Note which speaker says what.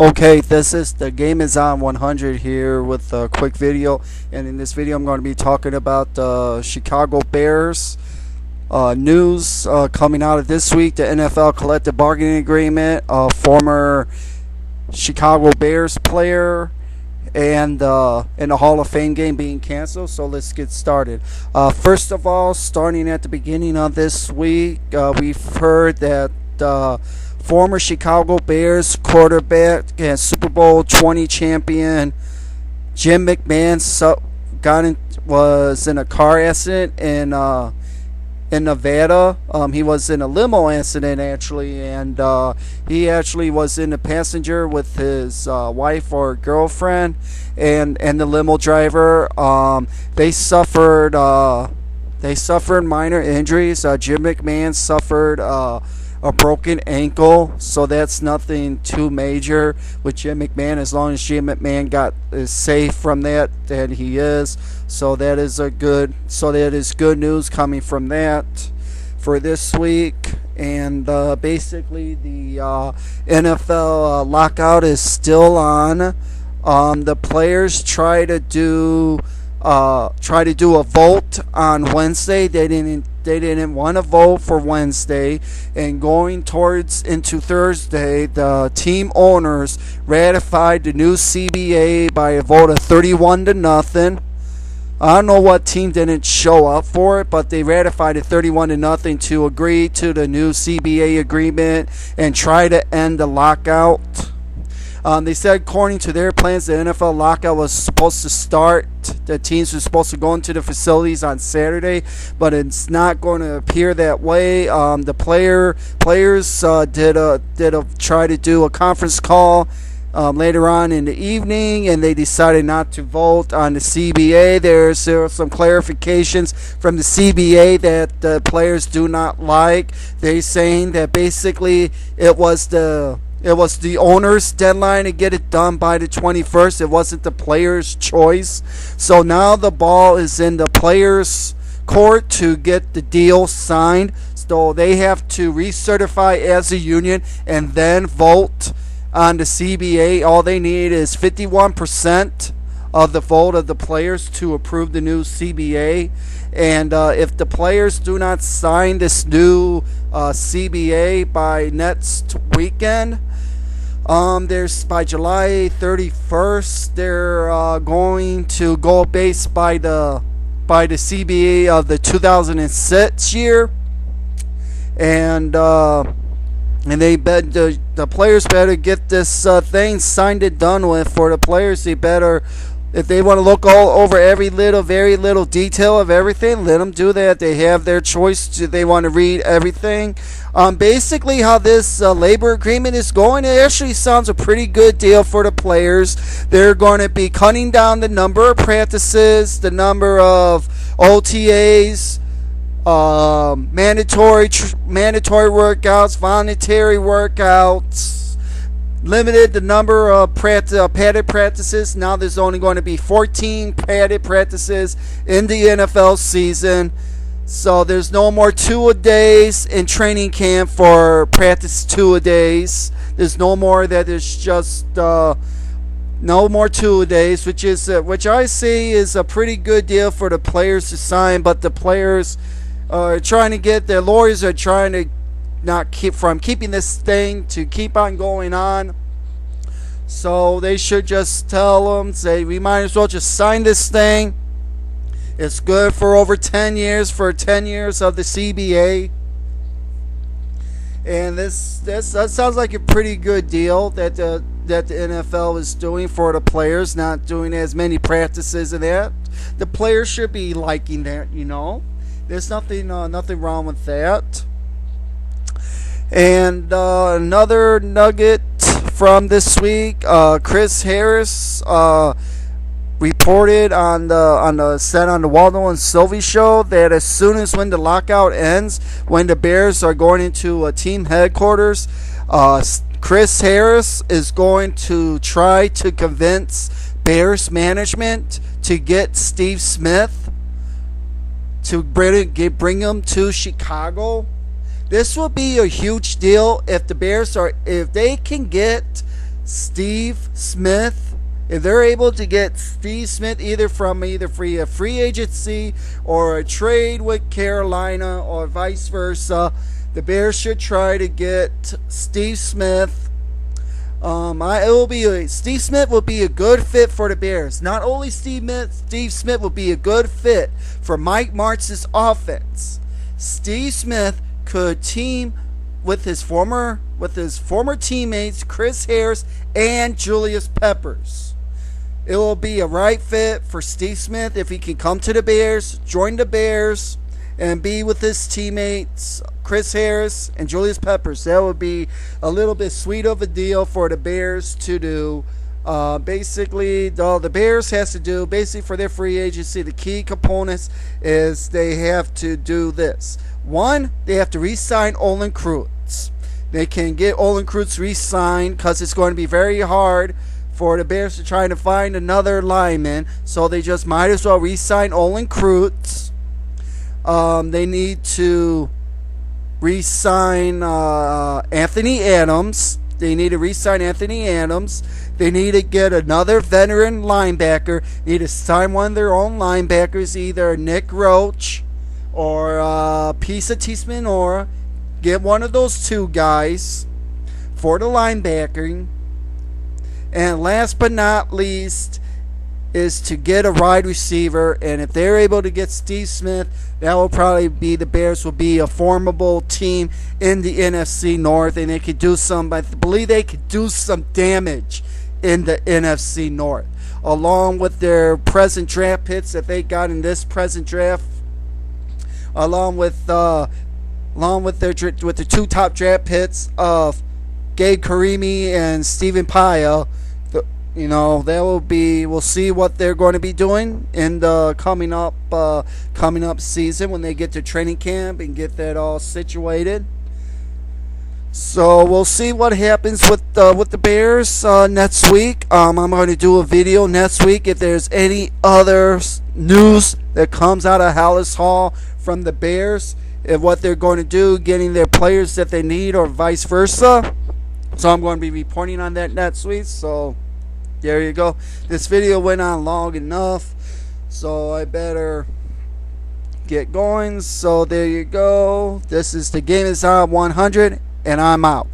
Speaker 1: Okay, this is the Game is on 100 here with a quick video, and in this video I'm going to be talking about the Chicago Bears news coming out of this week. The NFL collective bargaining agreement, former Chicago Bears player, and the Hall of Fame game being canceled. So let's get started. First of all, starting at the beginning of this week, we've heard that former Chicago Bears quarterback and Super Bowl 20 champion Jim McMahon was in a car accident in Nevada. He was in a limo accident actually, and he actually was in the passenger with his wife or girlfriend and the limo driver. They suffered minor injuries. Jim McMahon suffered a broken ankle, so that's nothing too major with Jim McMahon, as long as Jim McMahon is safe from that he is. So that is good news coming from that for this week. And basically the NFL lockout is still on. The players try to do a vote on Wednesday. They didn't want to vote for Wednesday, and going into Thursday, the team owners ratified the new CBA by a vote of 31-0. I don't know what team didn't show up for it, but they ratified it 31-0 to agree to the new CBA agreement and try to end the lockout. They said according to their plans, the NFL lockout was supposed to start. The teams were supposed to go into the facilities on Saturday, but it's not going to appear that way. The players did try to do a conference call later on in the evening, and they decided not to vote on the CBA. There are some clarifications from the CBA that the players do not like. They're saying that basically it was the owner's deadline to get it done by the 21st. It wasn't the players' choice. So now the ball is in the players' court to get the deal signed. So they have to recertify as a union and then vote on the CBA. All they need is 51% of the vote of the players to approve the new CBA. And if the players do not sign this new CBA by next weekend, there's by July 31st, they're going to go based by the CBA of the 2006 year, and the players better get this thing signed and done with. For the players, they better, if they want to look all over very little detail of everything, let them do that. They have their choice. They want to read everything. Basically, how this labor agreement is going, it actually sounds a pretty good deal for the players. They're going to be cutting down the number of practices, the number of OTAs, mandatory workouts, voluntary workouts. Limited the number of padded practices. Now there's only going to be 14 padded practices in the NFL season. So there's no more two-a-days in training camp for practice two-a-days. There's no more that. There's just no more two-a-days, which I see is a pretty good deal for the players to sign. But the players are trying to get, their lawyers are trying to not keeping this thing to keep on going on. So they should just tell them, say, we might as well just sign this thing. It's good for over 10 years, for 10 years of the CBA. And that sounds like a pretty good deal that the NFL is doing for the players, not doing as many practices and that. The players should be liking that, There's nothing wrong with that. And another nugget from this week, Chris Harris reported on the Waldo and Sylvie show that as soon as when the lockout ends, when the Bears are going into team headquarters, Chris Harris is going to try to convince Bears management to get Steve Smith to bring him to Chicago. This will be a huge deal if the Bears if they can get Steve Smith. If they're able to get Steve Smith either from a free agency or a trade with Carolina or vice versa, the Bears should try to get Steve Smith. Steve Smith will be a good fit for the Bears. Not only Steve Smith will be a good fit for Mike Martz's offense. Steve Smith could team with his former teammates Chris Harris and Julius Peppers. It will be a right fit for Steve Smith if he can come to the Bears, join the Bears, and be with his teammates Chris Harris and Julius Peppers. That would be a little bit sweet of a deal for the Bears to do. Basically, all the Bears has to do basically for their free agency, the key components is they have to do this. One, they have to re-sign Olin Kreutz. They can get Olin Kreutz re-signed because it's going to be very hard for the Bears to try to find another lineman, so they just might as well re-sign Olin Kreutz. They need to re-sign Anthony Adams. They need to re-sign Anthony Adams. They need to get another veteran linebacker. They need to sign one of their own linebackers, either Nick Roach or Pisa Tismanora. Get one of those two guys for the linebacking. And last but not least is to get a wide receiver. And if they're able to get Steve Smith, that will probably be the Bears will be a formidable team in the NFC North. And they could do some, I believe they could do some damage in the NFC North. Along with their present draft picks that they got in this present draft. Along with the two top draft picks of Gabe Karimi and Stephen Paya. That will be. We'll see what they're going to be doing in the coming up season when they get to training camp and get that all situated. So we'll see what happens with the Bears next week. I'm going to do a video next week if there's any other news that comes out of Hallis Hall from the Bears and what they're going to do, getting their players that they need or vice versa. So I'm going to be reporting on that next week. So there you go. This video went on long enough, so I better get going. So there you go. This is the Game Is On 100, and I'm out.